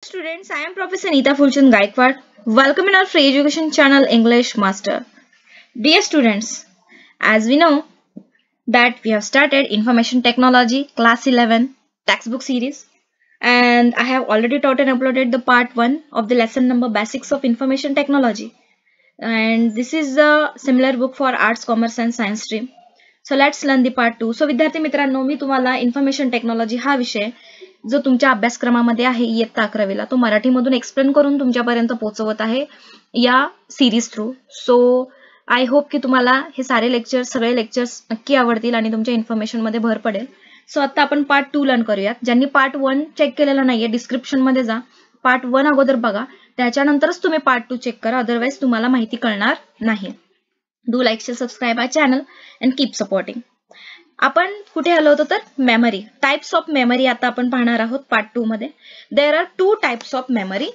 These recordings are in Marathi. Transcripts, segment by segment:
students, I am Professor Neeta Fulchand Gaikwad. Welcome in our free education channel English Master. Dear students, as we know that we have started Information Technology Class 11 textbook series, and I have already taught and uploaded the part 1 of the lesson number Basics of Information Technology, and this is a similar book for Arts, Commerce and Science stream. So let's learn the part 2. So विद्यार्थी मित्रांनो, मी तुम्हाला इन्फॉर्मेशन टेक्नॉलॉजी हा विषय जो तुमच्या अभ्यासक्रमामध्ये आहे इयत्ता 11वीला तो मराठीमधून एक्सप्लेन करून तुमच्यापर्यंत पोहोचवत आहे या series through. So I hope की तुम्हाला हे सगळे लेक्चर्स नक्की आवडतील आणि तुमच्या इन्फॉर्मेशन मध्ये भर पडेल. सो आता आपण पार्ट 2 लर्न करूयात. ज्यांनी पार्ट 1 चेक केलेला नाहीये डिस्क्रिप्शन मध्ये जा, पार्ट 1 अगोदर बघा, त्याच्यानंतरच तुम्ही पार्ट 2 चेक करा, अदरवाइज तुम्हाला माहिती कळणार नाही. Do like, share, subscribe our channel and keep supporting. आपण कुठे आलो होतो तर मेमरी, टाइप्स ऑफ मेमरी आता आपण पाहणार आहोत पार्ट 2 मध्ये. There are 2 types of memory.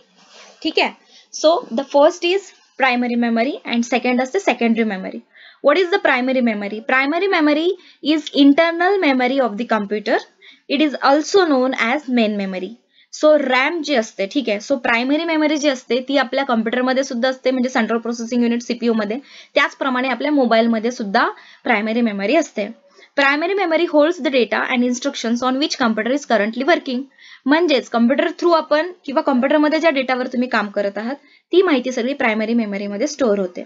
ठीक आहे. So the first is primary memory and second असते secondary memory. What is the primary memory? Primary memory is internal memory of the computer. It is also known as main memory. So RAM जी असते, ठीक आहे, सो प्रायमरी मेमरी जी असते ती आपल्या कम्प्युटरमध्ये सुद्धा असते, म्हणजे सेंट्रल प्रोसेसिंग युनिट सीपीयू मध्ये. त्याचप्रमाणे आपल्या मोबाईलमध्ये सुद्धा प्रायमरी मेमरी असते. Primary memory holds the data and instructions on which computer is currently working. म्हणजेच कम्प्युटर थ्रू आपण किंवा कम्प्युटरमध्ये ज्या डेटावर तुम्ही काम करत आहात ती माहिती सगळी प्रायमरी मेमरीमध्ये स्टोअर होते.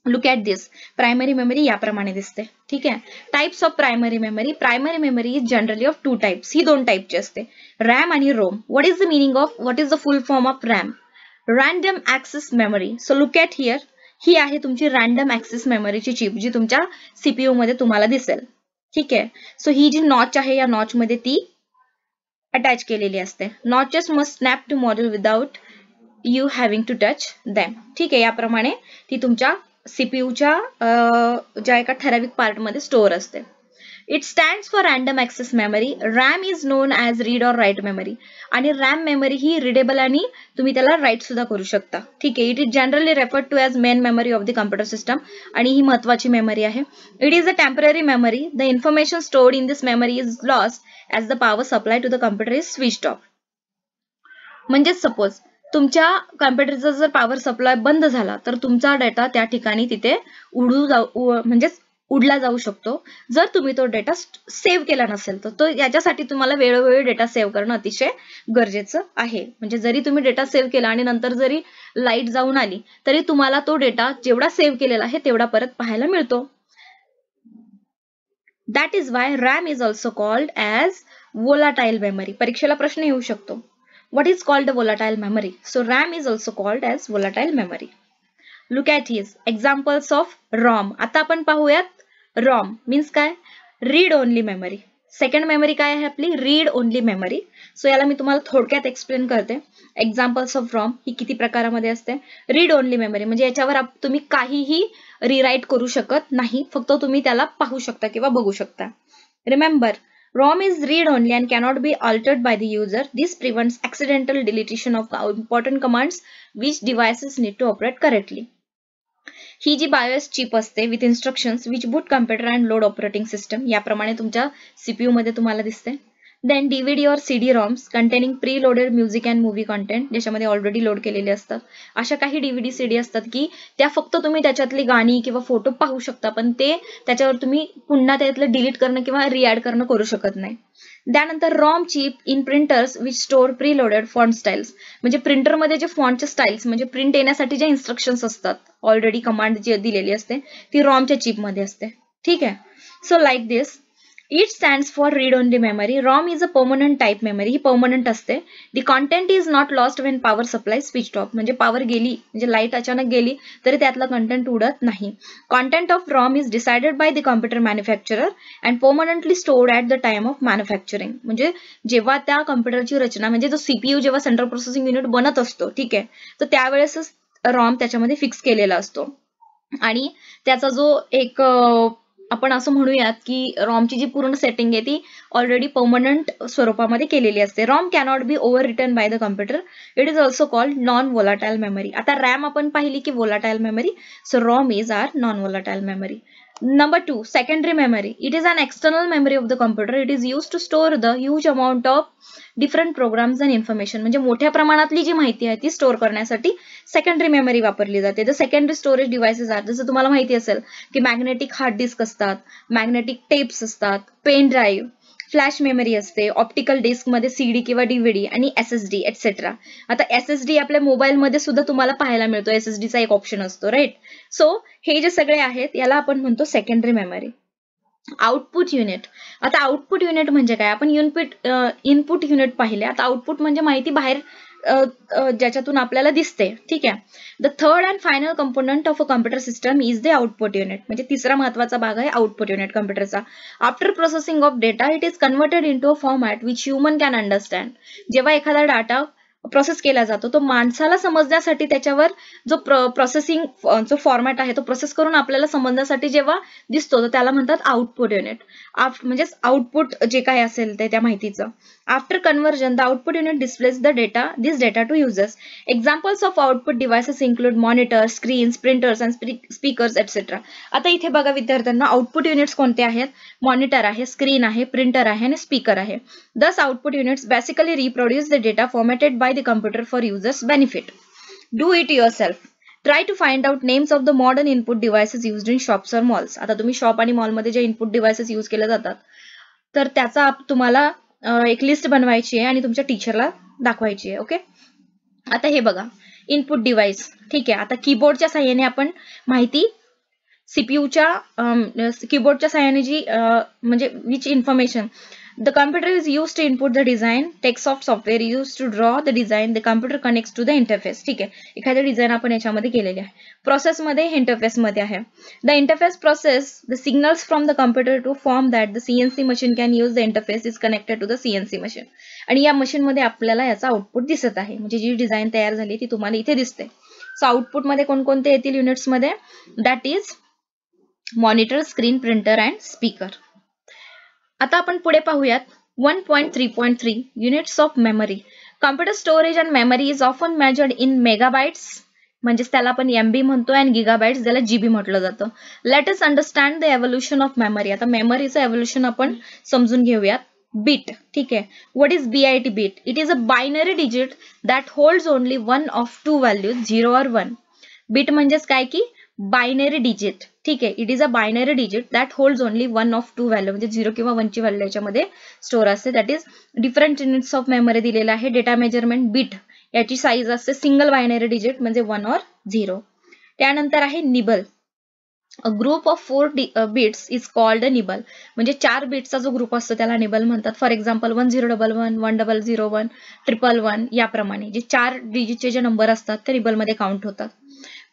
Look at this. Primary memory याप्रमाणे दिसते. ठीक आहे. Types of primary memory. Primary memory is generally of 2 types. ही 2 टाइपची असते, रॅम आणि ROM. What is the meaning of, what is the full form of RAM? Random access memory. So look at here. ही आहे तुमची रॅन्डम ऍक्सेस मेमरीची चिप जी तुमच्या सीपीयू मध्ये तुम्हाला दिसेल. ठीक आहे. सो ही जी नॉच आहे या नॉच मध्ये ती अटॅच केलेली असते. Notches must snap to module without you having to touch them. ठीक आहे. याप्रमाणे ती तुमच्या सीपीयूच्या ज्या एका ठराविक पार्ट मध्ये स्टोअर असते. It stands for random access memory. RAM is known as read or write memory. आणि रॅम मेमरी ही रिडेबल आणि तुम्ही त्याला राईट सुद्धा करू शकता. ठीक आहे. It is generally referred to as main memory of the computer system. आणि ही महत्वाची मेमरी आहे. It is a temporary memory. The information stored in this memory is lost as the power supply to the computer is switched off. म्हणजे सपोज तुमच्या कम्प्युटरचा जर पॉवर सप्लाय बंद झाला तर तुमचा डेटा त्या ठिकाणी तिथे उडला जाऊ शकतो जर तुम्ही तो डेटा सेव्ह केला नसेल तर. तो याच्यासाठी तुम्हाला वेळोवेळी डेटा सेव्ह करणं अतिशय गरजेचं आहे. म्हणजे जरी तुम्ही डेटा सेव्ह केला आणि नंतर जरी लाईट जाऊन आली तरी तुम्हाला तो डेटा जेवढा सेव्ह केलेला आहे तेवढा परत पाहायला मिळतो. That is why RAM is also called as volatile memory. परीक्षेला प्रश्न येऊ शकतो. What is called a volatile memory? So RAM is also called as volatile memory. Look at his examples of ROM. आता आपण पाहूयात ROM means काय? Read only memory. Second memory काय आहे आपली? Read only memory. सो याला मी तुम्हाला थोडक्यात एक्सप्लेन करते. एक्झाम्पल्स ऑफ रॉम ही किती प्रकारामध्ये असते. रीड ओनली मेमरी म्हणजे याच्यावर तुम्ही काहीही रिराईट करू शकत नाही, फक्त तुम्ही त्याला पाहू शकता किंवा बघू शकता. Remember, ROM is read only and cannot be altered by the user. This prevents accidental deletion of important commands which devices need to operate correctly. ही जी BIOS चिप असते with instructions which boot computer and load operating system याप्रमाणे तुमच्या सीपीयू मध्ये तुम्हाला दिसते. Then DVD or CD ROMs containing preloaded music and movie content ज्याच्यामध्ये ऑलरेडी लोड केलेले असतात. अशा काही DVD CD असतात की त्या फक्त तुम्ही त्याच्यातली गाणी किंवा फोटो पाहू शकता, पण ते त्याच्यावर तुम्ही पुन्हा त्यातलं डिलीट करणं किंवा रिॲड करणं करू शकत नाही. त्यानंतर ROM chip in printers which store preloaded font styles. म्हणजे प्रिंटरमध्ये जे फॉन्टचे स्टाईल्स म्हणजे प्रिंट येण्यासाठी ज्या इन्स्ट्रक्शन्स असतात, ऑलरेडी कमांड जी दिलेली असते ती ROMच्या चिपमध्ये असते. ठीक आहे. So like this. It stands for read-only memory. ROM is a permanent type memory. He permanent असते. The content is not lost when power supply switched off. म्हणजे power गेली, म्हणजे लाईट अचानक गेली तरी त्यातला कंटेंट उडत नाही. Content of ROM is decided by the computer manufacturer and permanently stored at the time of manufacturing. म्हणजे जेव्हा त्या कम्प्युटरची रचना म्हणजे जो सीपीयू जेव्हा सेंट्रल प्रोसेसिंग युनिट बनत असतो, ठीक आहे, तर त्यावेळेसच ROM त्याच्यामध्ये फिक्स केलेला असतो. आणि त्याचा जो एक आपण असं म्हणूयात की रॉमची जी पूर्ण सेटिंग आहे ती ऑलरेडी परमनंट स्वरूपामध्ये केलेली असते. ROM cannot be overwritten by the computer. It is also called non volatile memory. आता रॅम आपण पाहिली की volatile memory, so ROM is are non volatile memory. Number 2, secondary memory. It is an external memory of the computer. It is used to store the huge amount of different programs and information. म्हणजे मोठ्या प्रमाणातली जी माहिती आहे ती स्टोअर करण्यासाठी सेकंडरी मेमरी वापरली जाते. द सेकंडरी स्टोरेज डिव्हाइसेस आहेत, जसं तुम्हाला माहिती असेल की मॅग्नेटिक हार्ड डिस्क असतात, मॅग्नेटिक टेप्स असतात, पेन ड्राईव्ह, फ्लॅश मेमरी असते, ऑप्टिकल डिस्क मध्ये सीडी किंवा डीव्हीडी आणि एसएसडी एक्सेट्रा. आता एसएसडी आपल्या मोबाईल मध्ये सुद्धा तुम्हाला पाहायला मिळतो, एसएसडीचा एक ऑप्शन असतो, राईट. सो हे जे सगळे आहेत याला आपण म्हणतो सेकंडरी मेमरी. Output unit. आता आउटपुट युनिट म्हणजे काय, आपण इनपुट युनिट पाहिले, आता आउटपुट म्हणजे माहिती बाहेर ज्याच्यातून आपल्याला दिसते, ठीक आहे. The third and final component of a computer system is the output unit. म्हणजे तिसरा महत्वाचा भाग आहे आउटपुट युनिट कम्प्युटरचा. After processing of data it is converted into a format which human can understand. जेव्हा एखादा डाटा प्रोसेस केला जातो तो माणसाला समजण्यासाठी त्याच्यावर जो प्रोसेसिंग जो फॉर्मॅट आहे तो प्रोसेस करून आपल्याला समजण्यासाठी जेव्हा दिसतो तर त्याला म्हणतात आउटपुट युनिट. म्हणजे आउटपुट जे काय असेल ते त्या माहितीचं. After conversion the output unit displays this data to users. Examples of output devices include monitor, screens, printers and speakers etcetera. आता इथे बघा विद्यार्थ्यांना, आउटपुट युनिट्स कोणते आहेत? मॉनिटर आहे, स्क्रीन आहे, प्रिंटर आहे आणि स्पीकर आहे. दस output units basically reproduce the data formatted by the computer for users' benefit. Do it yourself. Try to find out names of the modern input devices used in shops or malls. आता तुम्ही शॉप आणि मॉल मध्ये जे इनपुट डिव्हाइसेस यूज केले जातात तर त्याचा तुम्हाला एक लिस्ट बनवायची आहे आणि तुमच्या टीचरला दाखवायची आहे. ओके, आता हे बघा इनपुट डिव्हाइस, ठीक आहे. आता कीबोर्डच्या साहाय्याने आपण माहिती सीपीयूच्या कीबोर्डच्या साहाय्याने जी म्हणजे which information the computer is used to input the design, text of software used to draw the design, the computer connects to the interface. ठीक आहे, एखादे डिझाईन आपण याच्यामध्ये केलेले आहे. प्रोसेस मध्ये इंटरफेस मध्ये आहे. The interface process the signals from the computer to form that the CNC machine can use. The interface is connected to the CNC machine. आणि या मशीन मध्ये आपल्याला याचा आउटपुट दिसत आहे, म्हणजे जी डिझाईन तयार झाली ती तुम्हाला इथे दिसते. सो आउटपुट मध्ये कोणकोणते येतील युनिट्स मध्ये? That is monitor, screen, printer and speaker. आता आपण पुढे पाहूयात 1.3.3 units of memory. Computer storage and memory is often measured in megabytes, म्हणजे त्याला आपण एमबी म्हणतो, अँड गिगाबाइट्स ज्याला जीबी म्हटलं जातं. Let us understand the evolution of memory. आता मेमरीचं एव्होल्युशन आपण समजून घेऊयात. बीट, ठीक आहे. What is BIT bit? It is a binary digit that holds only one of two values, 0 और 1. बीट म्हणजेच काय की बायनरी डिजिट, ठीक आहे. It is a binary digit that holds only one of two value, म्हणजे 0 किंवा 1 ची व्हॅल्यू याच्यामध्ये स्टोअर असते. That is different units of memory दिलेला आहे. डेटा मेजरमेंट बीट, याची साईज असते सिंगल बायनरी डिजिट म्हणजे 1 और 0. त्यानंतर आहे nibble. A group of 4 bits is called a nibble, म्हणजे 4 बिट्सचा जो ग्रुप असतो त्याला निबल म्हणतात. फॉर एक्झाम्पल 1011, 1001, 111 याप्रमाणे जे 4 डिजिटचे जे नंबर असतात ते निबल मध्ये काउंट होतात.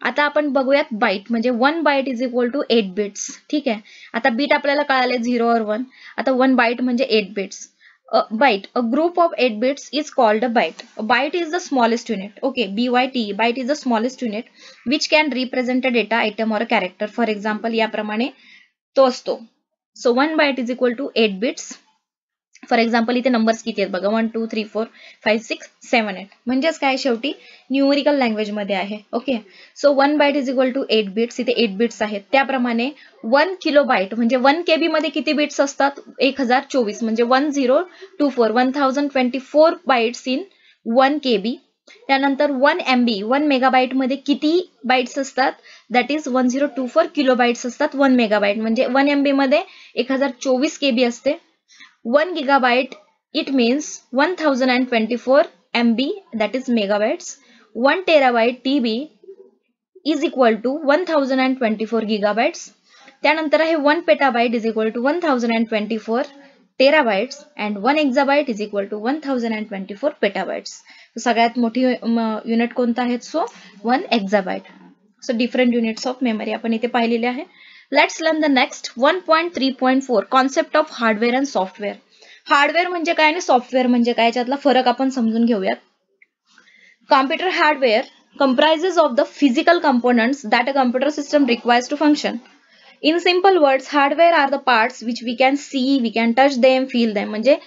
आता आपण बघूयात बाईट, म्हणजे 1 byte is equal to 8 bits, ठीक आहे. आता बीट आपल्याला कळाले 0 और 1. आता 1 बाईट म्हणजे 8 bits. Byte, a group of 8 bits is called a byte. A byte is the smallest unit. Okay, BYT, byte is the smallest unit which can represent a data item or a character. For example, याप्रमाणे तो असतो. So 1 byte is equal to 8 bits. For example इथे नंबर्स किती आहेत बघा, 1 2 3 4 5 6 7 8, म्हणजेच काय शेवटी न्यूमेरिकल लँग्वेज मध्ये आहे. Okay, so 1 byte is equal to 8 bits. इथे 8 बिट्स आहेत. त्याप्रमाणे 1 किलो बाईट म्हणजे 1 केबी मध्ये किती बिट्स असतात? 1024, म्हणजे 1024 1024 बाईट्स इन 1 केबी. त्यानंतर 1 MB 1 मेगाबाईट मध्ये किती बाईट्स असतात? दॅट इज 1024 किलो बाईट्स असतात 1 मेगाबाईट, म्हणजे 1 MB मध्ये 1024 केबी असते. 1 gigabyte it means 1024 MB, that is megabytes. 1 terabyte TB is equal to 1024 gigabytes. त्यानंतर आहे 1 petabyte is equal to 1024 terabytes and 1 exabyte is equal to 1024 petabytes. सगळ्यात मोठी युनिट कोणता आहे? So 1 exabyte. So different units of memory आपण इथे पाहिलेले आहे. Let's learn the next 1.3.4 concept of hardware and software. Hardware म्हणजे काय आणि सॉफ्टवेअर म्हणजे काय, याच्यातला फरक आपण समजून घेऊयात. Computer hardware comprises of the physical components that a computer system requires to function. In simple words, hardware are the parts which we can see, we can touch them, feel them. म्हणजे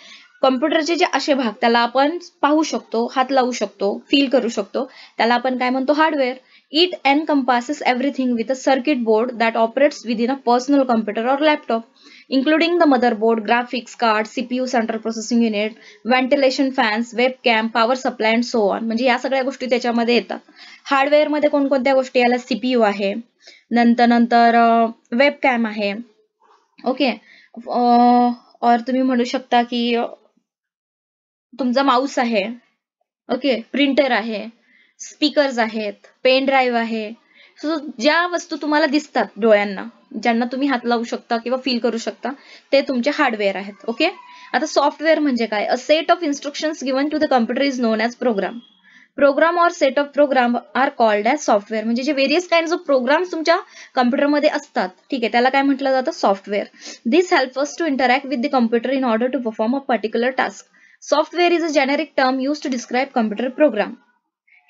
कॉम्प्युटरचे जे असे भाग त्याला आपण पाहू शकतो, हात लावू शकतो, फील करू शकतो, त्याला आपण काय म्हणतो? Hardware. It encompasses everything with a circuit board that operates within a personal computer or laptop, including the motherboard, graphics card, CPU, central processing unit, ventilation fans, webcam, power supply and so on. म्हणजे या सगळ्या गोष्टी त्याच्यामध्ये येतात. हार्डवेअर मध्ये कोणकोणत्या गोष्टी याला CPU आहे, नंतर वेबकॅम आहे, ओके, और तुम्ही म्हणू शकता की तुमचा माऊस आहे, ओके, प्रिंटर आहे, स्पीकर्स आहेत, पेन ड्राईव्ह आहे. सो ज्या वस्तू तुम्हाला दिसतात डोळ्यांना, ज्यांना तुम्ही हात लावू शकता किंवा फील करू शकता, ते तुमचे हार्डवेअर आहेत. ओके. आता सॉफ्टवेअर म्हणजे काय? A set of instructions given to the computer is known as program. Program or set of program are called as software. म्हणजे जे व्हेरियस काइंड ऑफ प्रोग्राम्स तुमच्या कम्प्युटरमध्ये असतात, ठीक आहे, त्याला काय म्हटलं जातं? Software. This help us to interact with the computer in order to perform a particular task. Software is a generic term use to describe computer program.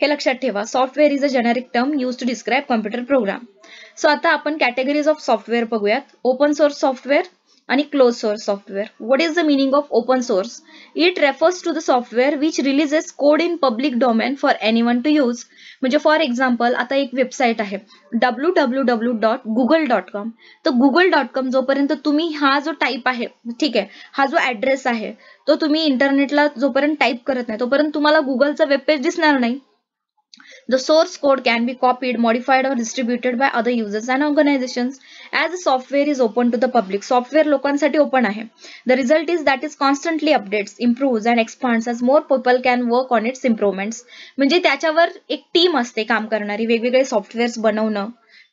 हे लक्षात ठेवा, software is a generic term use to describe computer program. So आता आपण कॅटेगरीज ऑफ सॉफ्टवेअर बघूयात. ओपन सोर्स सॉफ्टवेअर आणि close source software. What is the meaning of open source? It refers to the software which releases code in public domain for anyone to use. म्हणजे फॉर एक्झाम्पल, आता एक वेबसाईट आहे www.google.com. तर google.com जोपर्यंत तुम्ही हा जो टाईप आहे, ठीक आहे, हा जो ऍड्रेस आहे, तो तुम्ही इंटरनेटला जोपर्यंत टाईप करत नाही तोपर्यंत तुम्हाला गुगलचं वेब पेज दिसणार नाही. The source code can be copied, modified or distributed by other users and organizations as the software is open to the public. Software लोकांसाठी open आहे. The result is that it constantly updates, improves and expands as more people can work on its improvements. म्हणजे त्याच्यावर एक टीम असते काम करणारी, वेगवेगळे सॉफ्टवेअर्स बनवणं,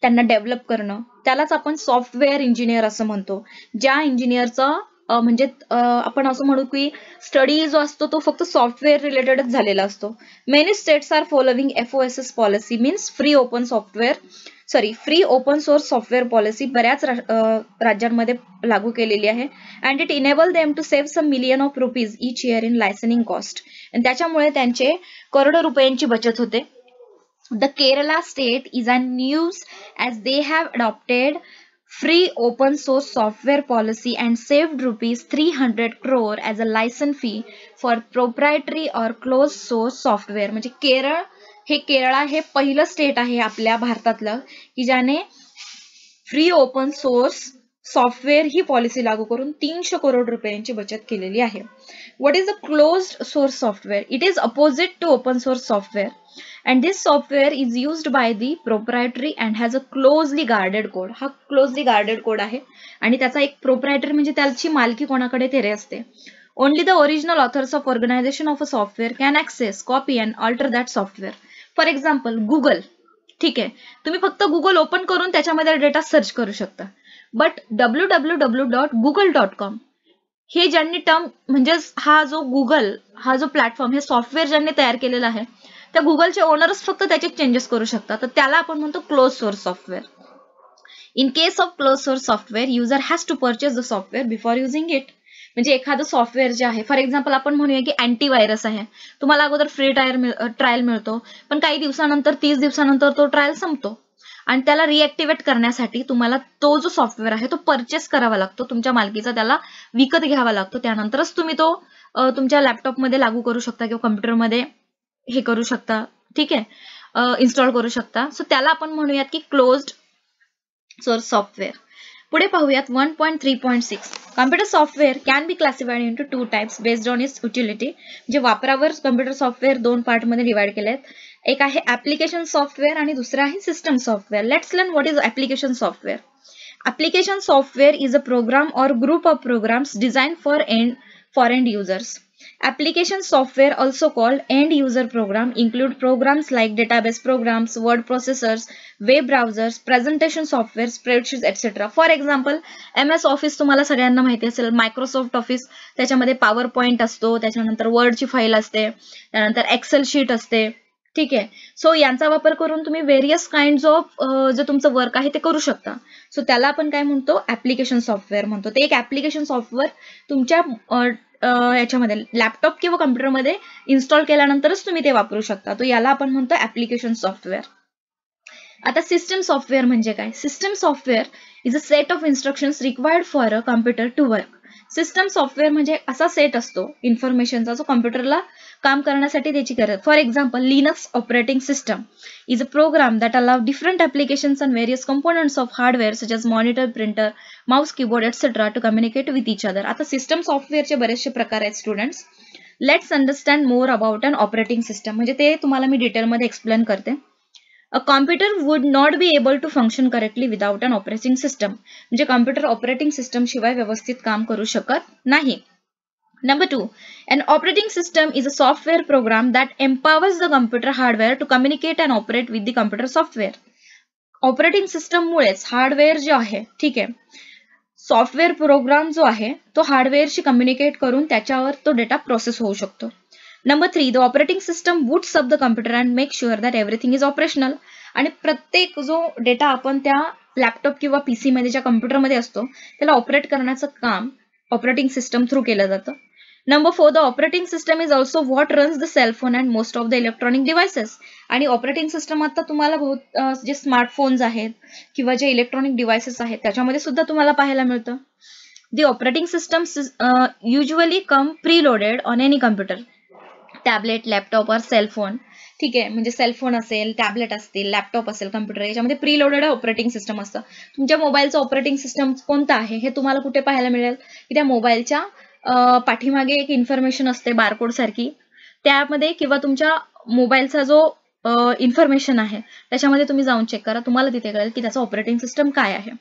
त्यांना डेव्हलप करणं, त्यालाच आपण सॉफ्टवेअर इंजिनियर असं म्हणतो. ज्या इंजिनियरचं म्हणजे आपण असं म्हणू की स्टडी जो असतो तो फक्त सॉफ्टवेअर रिलेटेडच झालेला असतो. Many states are following FOSS policy, means free open source software policy बऱ्याच राज्यांमध्ये लागू केलेली आहे. And it enable them to save some million of rupees each year in licensing cost. आणि त्याच्यामुळे त्यांचे करोडो रुपयांची बचत होते. The Kerala state is on news as they have adopted free open source software policy and saved rupees 300 crore as a license fee for proprietary or closed source software. म्हणजे केरळा हे पहिलं स्टेट आहे आपल्या भारतातलं की ज्याने फ्री ओपन सोर्स सॉफ्टवेअर ही पॉलिसी लागू करून 300 करोड रुपयांची बचत केलेली आहे. What is a closed source software? It is opposite to open source software. And this software is used by the proprietary and has a closely guarded code. हा closely guarded code आहे आणि त्याचा एक proprietary म्हणजे त्याची मालकी कोणाकडे तरी असते. Only the original authors of organization of a software can access, copy and alter that software. For example, Google. ठीक आहे, तुम्ही फक्त Google ओपन करून त्याच्यामध्ये डेटा सर्च करू शकता. बट www.google.com हे ज्यांनी टर्म म्हणजे हा जो गुगल हा जो प्लॅटफॉर्म हे सॉफ्टवेअर ज्यांनी तयार केलेला आहे त्या गुगलचे ओनरच फक्त त्याचे चेंजेस करू शकतात. तर त्याला आपण म्हणतो close source software. In case of close source software user has to purchase the software before using it. म्हणजे एखादं सॉफ्टवेअर जे आहे, फॉर एक्झाम्पल आपण म्हणूया की अँटीव्हायरस आहे, तुम्हाला अगोदर फ्री ट्रायल मिळतो, पण काही दिवसानंतर 30 दिवसानंतर तो ट्रायल संपतो आणि त्याला रिएक्टिव्हेट करण्यासाठी तुम्हाला तो जो सॉफ्टवेअर आहे तो परचेस करावा लागतो, तुमच्या मालकीचा त्याला विकत घ्यावा लागतो. त्यानंतरच तुम्ही तो तुमच्या लॅपटॉपमध्ये लागू करू शकता किंवा कम्प्युटरमध्ये हे करू शकता, ठीक आहे, इन्स्टॉल करू शकता. सो त्याला आपण म्हणूयात की क्लोज्ड सोर्स सॉफ्टवेअर. पुढे पाहूयात 1.3.6. Computer software can be classified into 2 types based on it's utility. म्हणजे वापरावर कम्प्युटर सॉफ्टवेअर 2 पार्टमध्ये डिवाइड केले आहेत. एक आहे ऍप्लिकेशन सॉफ्टवेअर आणि दुसरा आहे system software. Let's learn what is application software. Application software is a program or group of programs designed for end users. Application software, also called end user program, include programs like database programs, word processors, web browsers, presentation software, spreadsheets, etc. For example, MS Office तुम्हाला सगळ्यांना माहिती असेल, मायक्रोसॉफ्ट ऑफिस त्याच्यामध्ये पॉवर पॉइंट असतो, त्याच्यानंतर वर्डची फाईल असते, त्यानंतर एक्सेल शीट असते, ठीक आहे. सो यांचा वापर करून तुम्ही व्हेरियस काइंड ऑफ जे तुमचं वर्क आहे ते करू शकता. सो त्याला आपण काय म्हणतो? ऍप्लिकेशन सॉफ्टवेअर म्हणतो. ते एक ऍप्लिकेशन सॉफ्टवेअर तुमच्या याच्यामध्ये लॅपटॉप किंवा कम्प्युटरमध्ये इन्स्टॉल केल्यानंतरच तुम्ही ते वापरू शकता. तो याला आपण म्हणतो ऍप्लिकेशन सॉफ्टवेअर. आता सिस्टम सॉफ्टवेअर म्हणजे काय? System software is a set of instructions required for a computer to work. System software म्हणजे असा सेट असतो इन्फॉर्मेशनचा जो कॉम्प्युटरला काम करण्यासाठी त्याची गरज. For example, Linux operating system is a program that allow different applications and various components of hardware such as monitor, printer, mouse, keyboard, etc. to communicate with each other. आता सिस्टम सॉफ्टवेअरचे बरेचसे प्रकार आहेत students. Let's understand more about an operating system. म्हणजे ते तुम्हाला मी डिटेलमध्ये एक्सप्लेन करते. A computer would not be able to function correctly without an operating system. म्हणजे कॉम्प्युटर ऑपरेटिंग सिस्टम शिवाय व्यवस्थित काम करू शकत नाही. Number 2, an operating system is a software program that empowers the computer hardware to communicate and operate with the computer software. Operating system मुळेच हार्डवेअर जे आहे, ठीक आहे, सॉफ्टवेअर प्रोग्राम जो आहे तो हार्डवेअरशी कम्युनिकेट करून त्याच्यावर तो डेटा प्रोसेस होऊ शकतो. Number 3, the operating system boots up the computer and makes sure that everything is operational. आणि प्रत्येक जो डेटा आपण त्या लॅपटॉप किंवा पीसी मध्ये ज्या कम्प्युटरमध्ये असतो त्याला ऑपरेट करण्याचं काम ऑपरेटिंग सिस्टम थ्रू केलं जातं. Number 4, the operating system is also what runs the cell phone and most of the electronic devices. आणि ऑपरेटिंग सिस्टम आता तुम्हाला जे स्मार्टफोन्स आहेत किंवा जे इलेक्ट्रॉनिक डिव्हाइसेस आहेत त्याच्यामध्ये सुद्धा तुम्हाला पाहायला मिळतं. The operating systems usually come preloaded on any computer, tablet, laptop और सेल फोन. ठीक आहे, म्हणजे सेल फोन असेल, टॅबलेट असतील, लॅपटॉप असेल, कम्प्युटर, याच्यामध्ये प्रीलोडेड ऑपरेटिंग सिस्टम असतं. तुमच्या मोबाईलचं ऑपरेटिंग सिस्टम कोणतं आहे हे तुम्हाला कुठे पाहायला मिळेल की त्या मोबाईलच्या पाठीमागे एक इन्फॉर्मेशन असते बारकोड सारखी, त्यामध्ये किंवा तुमच्या मोबाईलचा जो इन्फॉर्मेशन आहे त्याच्यामध्ये तुम्ही जाऊन चेक करा, तुम्हाला तिथे कळेल की त्याचं ऑपरेटिंग सिस्टम काय आहे.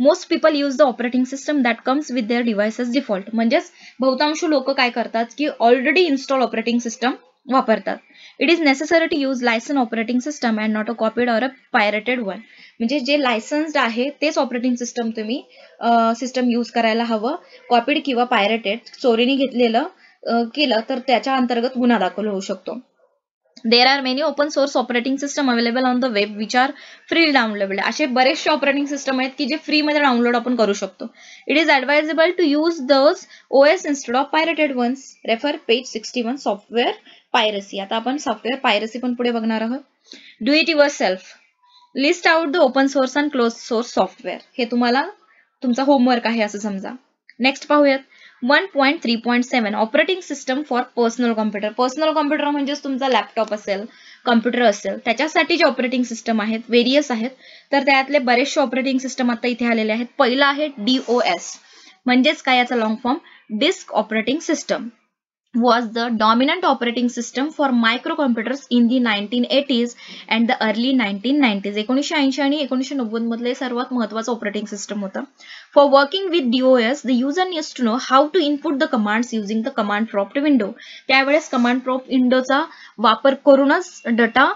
Most people use the operating system that comes with their devices default. म्हणजेच बहुतांश लोक काय करतात की ऑलरेडी इन्स्टॉल ऑपरेटिंग सिस्टम वापरतात. It is necessary to use license operating system and not a copied or a pirated one. म्हणजे जे लायसन्स्ड आहे तेच ऑपरेटिंग सिस्टम तुम्ही सिस्टम यूज करायला हवं. कॉपीड किंवा पायरेटेड, चोरीने घेतलेलं केलं तर त्याच्या अंतर्गत गुन्हा दाखल होऊ शकतो. There are many open source operating system available on the web which are free downloadable. असे बरेचसे ऑपरेटिंग सिस्टम आहेत की जे फ्री मध्ये डाउनलोड आपण करू शकतो. It is advisable to use those OS instead of pirated ones. Refer page 61, software piracy. आता आपण सॉफ्टवेअर पायरसी पण पुढे बघणार आहोत. Do it yourself. List out the open source and closed source software. हे तुम्हाला तुमचा होमवर्क आहे असं समजा. नेक्स्ट पाहूयात 1.3.7 operating system for personal computer. Personal computer म्हणजेच तुमचा लॅपटॉप असेल, कॉम्प्युटर असेल, त्याच्यासाठी जे ऑपरेटिंग सिस्टम आहेत व्हेरियस आहेत. तर त्यातले बरेचसे ऑपरेटिंग सिस्टम आता इथे आलेले आहेत. पहिला आहे DOS, म्हणजेच काय याचा long form, disk operating system. was the dominant operating system for microcomputers in the 1980s and the early 1990s. 1980 आणि 1990 मधले सर्वात महत्त्वाचं ऑपरेटिंग सिस्टम होतं. For working with DOS, the user needs to know how to input the commands using the command prompt window. त्यावेळेस कमांड प्रॉम्प्ट विंडोचा वापर करूनच डेटा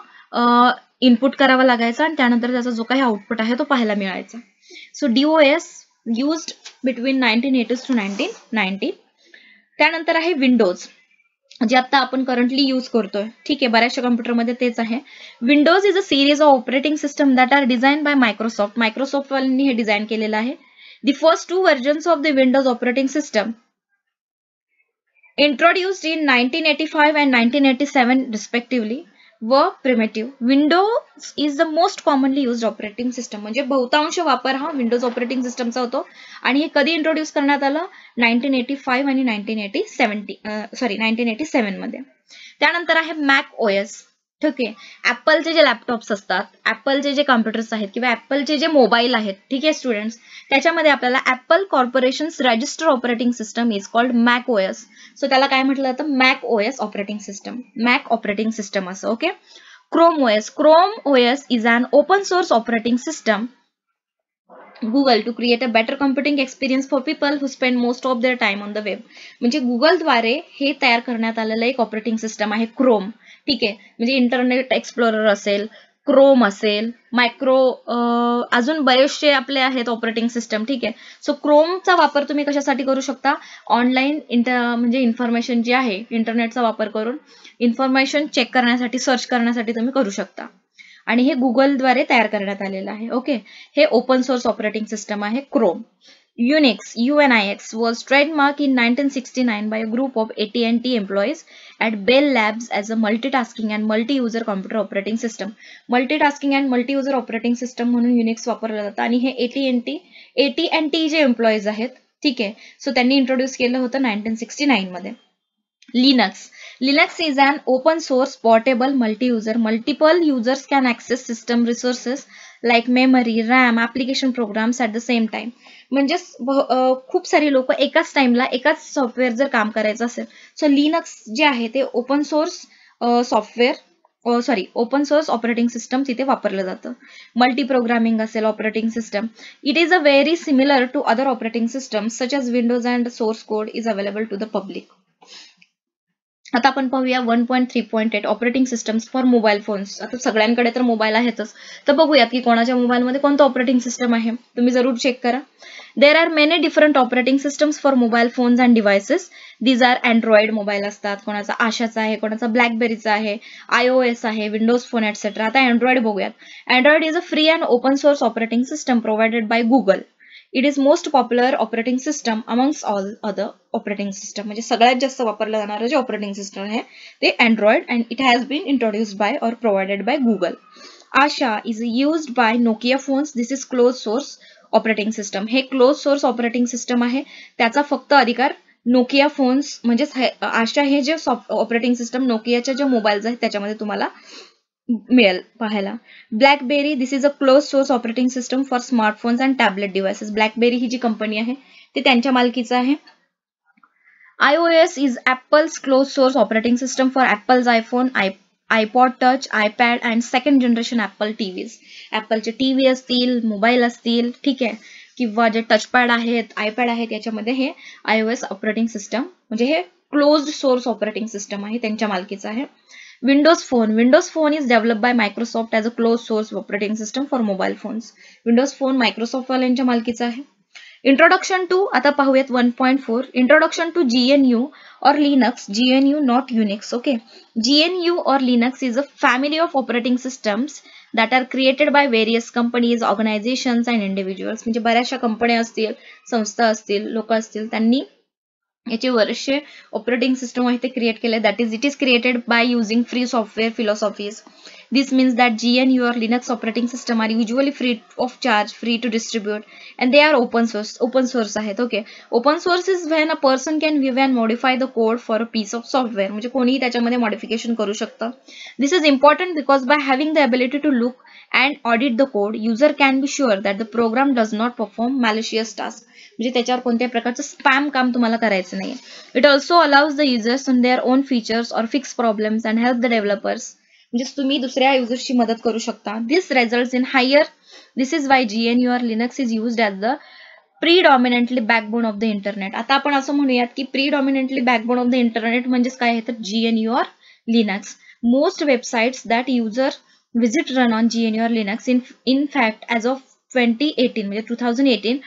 इनपुट करावा लागायचा आणि त्यानंतर त्याचा जो काही आउटपुट आहे तो पाहायला मिळायचा. So DOS used between 1980s to 1990. त्यानंतर आहे विंडोज, जे आता आपण करंटली यूज करतोय. ठीक आहे, बऱ्याचशा कम्प्युटरमध्ये तेच आहे. Windows is a series of operating system that are design by Microsoft. Microsoft वाल्यांनी हे डिझाईन केलेलं आहे. The first 2 versions of the Windows operating system introduced in 1985 and 1987 respectively were primitive. Windows is the most commonly used operating system. म्हणजे बहुतांश वापर हा विंडोज ऑपरेटिंग सिस्टमचा होतो आणि हे कधी इंट्रोड्यूस करण्यात आलं 1985 आणि 1987 मध्ये. त्यानंतर आहे मॅक ओएस. ठीक आहे, ऍपलचे जे लॅपटॉप्स असतात, ऍपलचे जे कॉम्प्युटर्स आहेत किंवा ऍपलचे जे मोबाईल आहेत, ठीक आहे स्टुडंट्स, त्याच्यामध्ये आपल्याला Apple corporations register operating system is called Mac OS. So त्याला काय म्हटलं जातं, Mac OS operating system, Mac operating system असं. Okay. Chrome OS. Chrome OS is an open source operating system Google to create a better computing experience for people who spend most of their time on the web. म्हणजे गुगलद्वारे हे तयार करण्यात आलेलं एक ऑपरेटिंग सिस्टम आहे क्रोम. ठीक आहे, म्हणजे इंटरनेट एक्सप्लोरर असेल, क्रोम असेल, मायक्रो, अजून बरेचसे आपले आहेत ऑपरेटिंग सिस्टम. ठीक आहे. सो क्रोमचा वापर तुम्ही कशासाठी करू शकता, ऑनलाईन म्हणजे इन्फॉर्मेशन जी आहे इंटरनेटचा वापर करून इन्फॉर्मेशन चेक करण्यासाठी, सर्च करण्यासाठी तुम्ही करू शकता आणि हे गुगलद्वारे तयार करण्यात आलेलं आहे. ओके, हे ओपन सोर्स ऑपरेटिंग सिस्टम आहे Chrome. UNIX was trademarked in 1969 by a group of AT&T employees at Bell Labs as a multitasking and multi-user computer operating system. Multitasking and multi-user operating system म्हणून युनिक्स वापरलं जातं आणि हे AT&T जे एम्प्लॉईज आहेत, ठीक आहे. सो त्यांनी इंट्रोड्यूस केलं होतं 1969 मध्ये. Linux is an open source portable multi-user. Multiple users can access system resources like memory, RAM, application programs at the same time. म्हणजे खूप सारी लोक एकाच टाइमला एकाच सॉफ्टवेअर जर काम करायचं असेल, सो लिनक्स जे आहे ते open source open source operating system तिथे वापरलं जातं. मल्टी प्रोग्रामिंग असेल operating system. It is a very similar to other operating system such as Windows and source code is available to the public. आता आपण पाहूया 1.3.8 operating systems for mobile phones. आता सगळ्यांकडे तर मोबाईल आहेतच, तर बघूयात की कोणाच्या मोबाईलमध्ये कोणतं ऑपरेटिंग सिस्टम आहे. तुम्ही जरूर चेक करा. There are many different operating systems for mobile phones and devices. These are Android mobile असतात, कोणाचा आशाचा आहे, कोणाचा ब्लॅकबेरीचा आहे, iOS आहे, विंडोज फोन एटसेट्रा. आता अँड्रॉइड बघूयात. Android is a free and open source operating system provided by Google. It is most popular operating system amongst all other operating system. म्हणजे सगळ्यात जास्त वापरलं जाणारं जे ऑपरेटिंग सिस्टम आहे ते Android and it has been introduced by or provided by Google. Asha is used by Nokia phones. This is close source operating system. हे क्लोज सोर्स ऑपरेटिंग सिस्टम आहे, त्याचा फक्त अधिकार नोकिया फोन्स म्हणजेच आशा हे जे ऑपरेटिंग सिस्टम नोकियाच्या जे मोबाईल्स आहेत त्याच्यामध्ये तुम्हाला मिळेल पाहायला. BlackBerry this is a close source operating system for smartphones and tablet devices. BlackBerry ही जी कंपनी आहे ते त्यांच्या मालकीचं आहे. iOS is Apple's closed source operating system for Apple's iPhone, iPod Touch, iPad and second generation Apple TVs. ऍपलचे टीव्ही असतील, मोबाईल असतील, ठीक आहे, किंवा जे टचपॅड आहेत, आयपॅड आहेत, याच्यामध्ये हे iOS ऑपरेटिंग सिस्टम म्हणजे हे क्लोज्ड सोर्स ऑपरेटिंग सिस्टम आहे, त्यांच्या मालकीचं आहे. Windows phone is develop by Microsoft as a close source operating system for mobile phones. Windows phone Microsoft वाल्यांच्या मालकीचा आहे. इंट्रोडक्शन टू आता पाहूयात 1.4. Introduction to GNU or Linux. GNU not Unix. Okay, GNU or Linux is a family of operating systems that are created by various companies, organizations and individuals. म्हणजे बऱ्याचशा कंपन्या असतील, संस्था असतील, लोक असतील, त्यांनी याचे वर्षे ऑपरेटिंग सिस्टम आहे ते क्रिएट केले. That is it is created by using free software philosophies. This means that GNU or Linux operating system are usually free of charge, free to distribute, and they are open source. Open source आहेत. Okay, open source is when a person can view and modify the code for a piece of software. म्हणजे कोणीही त्याच्यामध्ये मॉडिफिकेशन करू शकतं. This is important because by having the ability to look and audit the code, user can be sure that the program does not perform malicious tasks. म्हणजे त्याच्यावर कोणत्याही प्रकारचं स्पॅम काम तुम्हाला करायचं नाही. It also allows the users on their own features or fix problems and help the developers. म्हणजे तुम्ही दुसऱ्या युजर्सची मदत करू शकता. This results in higher. This is why GNU or Linux is used as the predominantly backbone of the internet. आता आपण असं म्हणूयात की predominantly backbone of the internet म्हणजेच काय आहे तर GNU or Linux. Most websites that user visit run on GNU or Linux. In fact as of 2018 म्हणजे 2018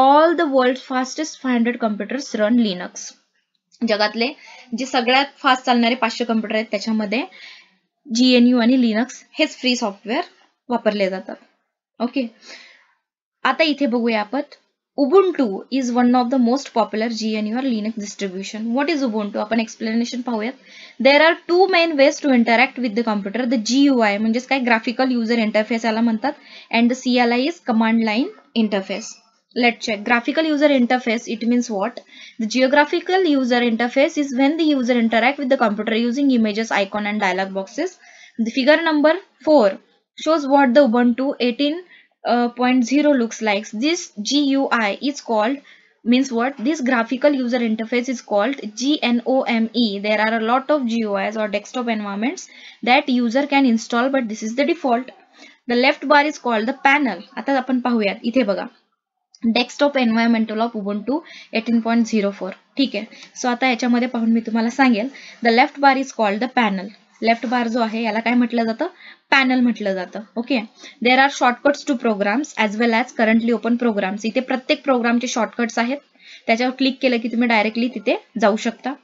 all the world fastest 500 computers run Linux. जगातले जे सगळ्यात फास्ट चालणारे 500 कम्प्युटर आहेत त्याच्यामध्ये GNU आणि लिनक्स हेच फ्री सॉफ्टवेअर वापरले जातात. ओके, आता इथे बघूया आपण Ubuntu is one of the most popular GNU or Linux distribution. What is Ubuntu? आपण एक्सप्लेनेशन पाहूयात. There are two main ways to interact with the computer. The GUI म्हणजेच काय ग्राफिकल युजर इंटरफेस याला म्हणतात, and the CLI is command line interface. Let's check. Graphical user interface, it means what? The geographical user interface is when the user interact with the computer using images, icon and dialog boxes. The figure number 4 shows what the Ubuntu 18.0 looks like. This GUI is called, means what? This graphical user interface is called GNOME. There are a lot of GUIs or desktop environments that user can install, but this is the default. The left bar is called the panel. आता आपण पाहूयात इथे बघा. Desktop environmental of Ubuntu 18.04. ठीक आहे, सो आता याच्यामध्ये पाहून मी तुम्हाला सांगेल. The left bar is called the panel. Left bar जो आहे याला काय म्हटलं जातं, पॅनल म्हटलं जातं. Okay, there are shortcuts to programs as well as currently open programs. इथे प्रत्येक प्रोग्रामचे शॉर्टकट्स आहेत, त्याच्यावर क्लिक केलं की तुम्ही डायरेक्टली तिथे जाऊ शकता.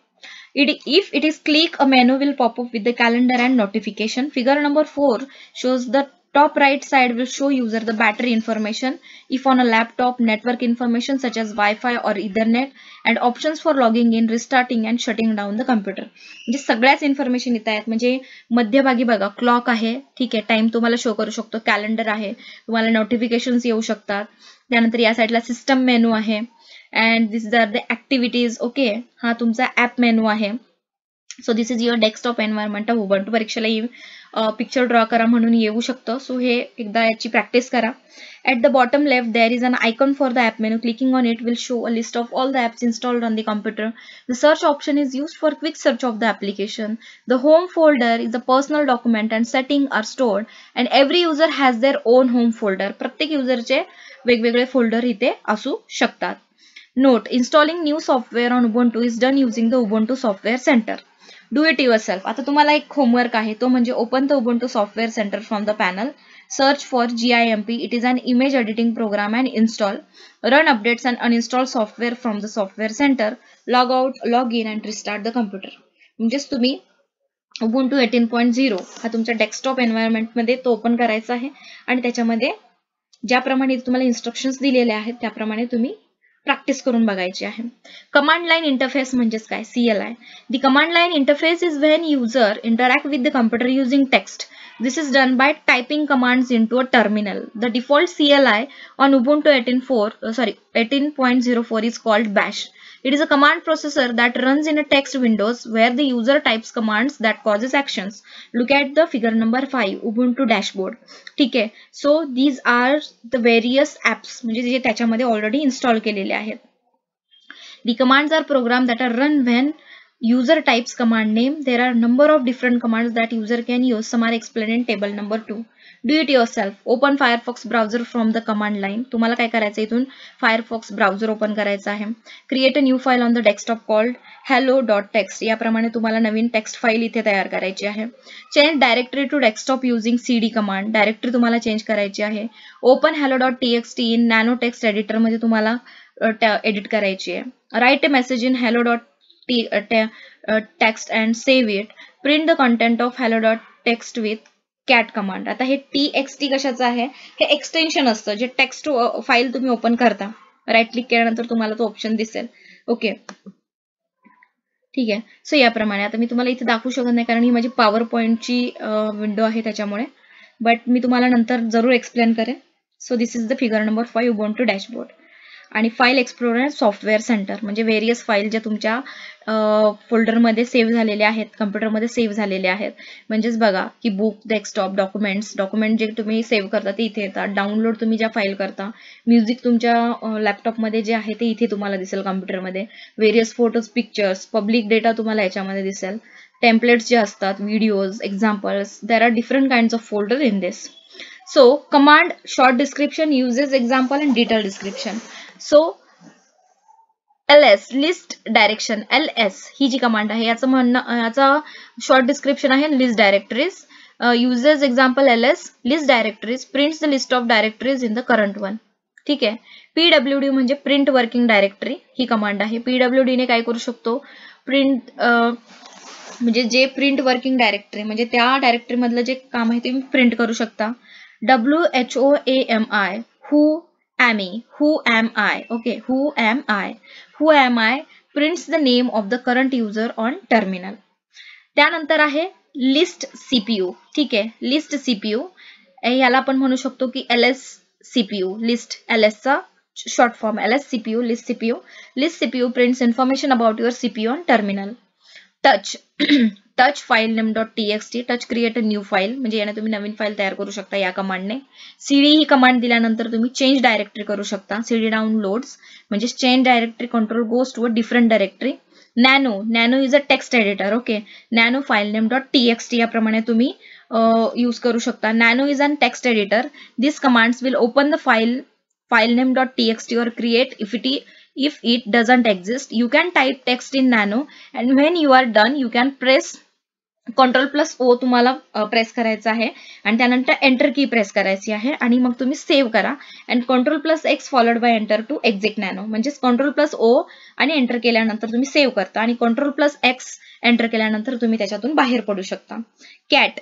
If it is click, a menu will pop up with the calendar and notification. Figure number 4 shows the top right side will show user the battery information, if on a laptop, network information such as Wi-Fi or Ethernet, and options for logging in, restarting and shutting down the computer. म्हणजे सगळ्याच इन्फॉर्मेशन इथे आहेत. म्हणजे मध्यभागी बघा क्लॉक आहे, ठीक आहे, टाइम तुम्हाला शो करू शकतो, कॅलेंडर आहे, तुम्हाला नोटिफिकेशन्स येऊ शकतात. त्यानंतर या साईडला सिस्टम मेनू आहे, and these are the activities. Okay, हा तुमचा ऍप मेनू आहे. So this is your desktop environment. Ubuntu परीक्षेला पिक्चर ड्रॉ करा म्हणून येऊ शकतं. सो हे एकदा याची प्रॅक्टिस करा. At the bottom left, there is an icon for the app menu. Clicking on it will show a list of all the apps installed on the computer. The search option is used for quick search of the application. The home folder is a personal document and settings are stored. And every user has their own home folder. प्रत्येक युजरचे वेगवेगळे फोल्डर इथे असू शकतात. Note: installing new software on Ubuntu is done using the Ubuntu Software Center. Do it yourself. आता तुम्हाला एक होमवर्क आहे, तो म्हणजे open the Ubuntu Software Center from the panel. Search for GIMP. It is an image editing program and install. Run updates and uninstall software from the software center. Log out, log in and restart the computer. म्हणजेच तुम्ही Ubuntu 18.0 हा तुमच्या डेस्कटॉप एन्व्हायरमेंट मध्ये तो ओपन करायचा आहे आणि त्याच्यामध्ये ज्याप्रमाणे तुम्हाला इन्स्ट्रक्शन्स दिलेले आहेत त्याप्रमाणे तुम्ही प्रॅक्टिस करून बघायची आहे. कमांड लाइन इंटरफेस म्हणजेच काय? CLI. The command line interface is when user interact with the computer using text. This is done by typing commands into a terminal. The default CLI on Ubuntu 18.04 is called bash. It is a command processor that runs in a text windows where the user types commands that causes actions. Look at the figure number 5, Ubuntu dashboard. ठीक आहे. So these are the various apps म्हणजे जे त्याच्यामध्ये ऑलरेडी इन्स्टॉल केलेले आहेत. The commands are programs that are run when user types command name. There are number of different commands that user can use. Some are explained in table number 2. Do it yourself. Open Firefox browser from the command line. तुम्हाला काय करायचं इथून Firefox browser ओपन करायचा आहे. Create a new file on the desktop called hello.txt. याप्रमाणे तुम्हाला नवीन टेक्स्ट फाईल इथे तयार करायची आहे. Change directory to desktop using cd command. Directory तुम्हाला चेंज करायची आहे. Open hello.txt in nano text editor मध्ये तुम्हाला एडिट करायची आहे. Write a message in hello.text and save it. Print the content of hello.txt with cat command. आता हे txt कशाचं आहे? हे एक्सटेन्शन असतं जे टेक्स्ट फाईल तुम्ही ओपन करता. राईट क्लिक केल्यानंतर तुम्हाला तो ऑप्शन दिसेल. ओके, ठीक आहे. सो याप्रमाणे आता मी तुम्हाला इथे दाखवू शकत नाही कारण ही माझी पॉवर पॉइंटची विंडो आहे त्याच्यामुळे, बट मी तुम्हाला नंतर जरूर एक्सप्लेन करेन. So this is the figure number 5 Ubuntu dashboard. आणि फाईल एक्सप्लोरर सॉफ्टवेअर सेंटर म्हणजे व्हेरियस फाईल ज्या तुमच्या फोल्डरमध्ये सेव्ह झालेल्या आहेत, कम्प्युटरमध्ये सेव्ह झालेल्या आहेत. म्हणजेच बघा की बुक, डेस्कटॉप, डॉक्युमेंट जे तुम्ही सेव्ह करता ते इथे येतात. डाउनलोड तुम्ही ज्या फाईल करता, म्युझिक तुमच्या लॅपटॉपमध्ये जे आहे ते इथे तुम्हाला दिसेल कम्प्युटरमध्ये. Various photos, pictures, public data तुम्हाला याच्यामध्ये दिसेल. टेम्पलेट्स जे असतात, videos, examples, there are different kinds of folder in this. So command short description, uses, example and detail description. So ls list direction, ls ही जी कमांड आहे याचं म्हणणं, याचा शॉर्ट डिस्क्रिप्शन आहे list directories. Uses, example ls list directories prints the list of directories in the current one. ठीक आहे. pwd म्हणजे प्रिंट वर्किंग डायरेक्टरी ही कमांड आहे. pwd ने काय करू शकतो? प्रिंट म्हणजे जे प्रिंट वर्किंग डायरेक्टरी म्हणजे त्या डायरेक्टरी मधलं जे काम आहे ते प्रिंट करू शकता. whoami who am I. Okay, who am I prints the name of the current user on terminal. त्यानंतर आहे लिस्ट CPU. ठीक आहे. लिस्ट CPU याला आपण म्हणू शकतो की ls CPU. लिस्ट ls चा short form ls CPU, list CPU. List CPU prints information about your CPU on terminal. touch file name.txt. touch create a new file म्हणजे याने तुम्ही नवीन फाईल तयार करू शकता या कमांडने. cd ही कमांड दिल्यानंतर तुम्ही चेंज डायरेक्टरी करू शकता. cd डाउनलोड्स म्हणजे change directory control goes to a different directory. Nano is a text editor. Okay, nano file नेम.txt याप्रमाणे तुम्ही यूज करू शकता. Nano is an text editor. This commands will open the file name.txt or create if it doesn't exist. You can type text in nano and when you are done you can press Ctrl+O तुम्हाला प्रेस करायचं आहे आणि त्यानंतर एंटर की प्रेस करायची आहे आणि मग तुम्ही सेव्ह करा. And Ctrl+X followed by enter to exit nano. म्हणजेच Ctrl+O आणि एंटर केल्यानंतर तुम्ही सेव्ह करता आणि Ctrl+X एंटर केल्यानंतर तुम्ही त्याच्यातून बाहेर पडू शकता. cat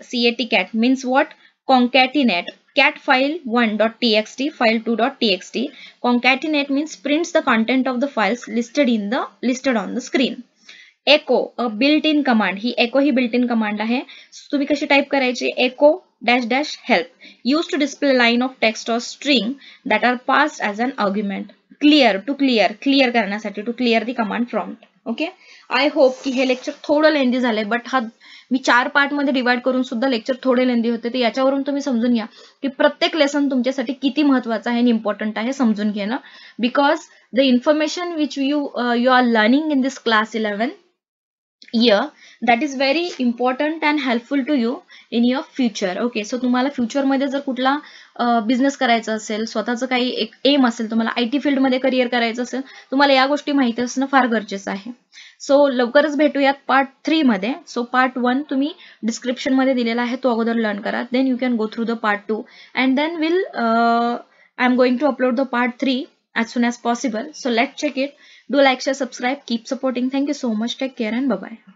means what? Concatenate. cat file1.txt, file2.txt. Concatenate means prints the content of the files listed on the screen. echo, a built-in command. He echo he built-in command आहे. तुम्ही कशी टाइप करायची? echo dash dash help used to display a line of text or string that are passed as an argument. Clear करण्यासाठी to clear the command prompt. Okay, I hope की हे लेक्चर थोडं लेंदी झालंय, बट हा मी 4 पार्ट मध्ये डिवाइड करून सुद्धा लेक्चर थोडे लेंदी होते. तर याच्यावरून तुम्ही समजून घ्या की प्रत्येक लेसन तुमच्यासाठी किती महत्वाचं आहे आणि इम्पॉर्टंट आहे समजून घेणं. Because the information which you are learning in this class 11 year, that is very important and helpful to you in your future. Okay, so तुम्हाला फ्युचर मध्ये जर कुठला बिझनेस करायचा असेल, स्वतःचं काही एक एम असेल, तुम्हाला IT फील्ड मध्ये करिअर करायचं असेल, तुम्हाला या गोष्टी माहिती असणं फार गरजेचं आहे. सो लवकरच भेटूयात पार्ट 3 मध्ये. सो पार्ट 1 तुम्ही डिस्क्रिप्शन मध्ये दिलेला आहे, तो अगोदर लर्न करा. Then you can go through the part 2 and then will I am going to upload the part 3 as soon as possible. So let's check it. Do like, share, subscribe, keep supporting. Thank you so much. Take care and bye bye.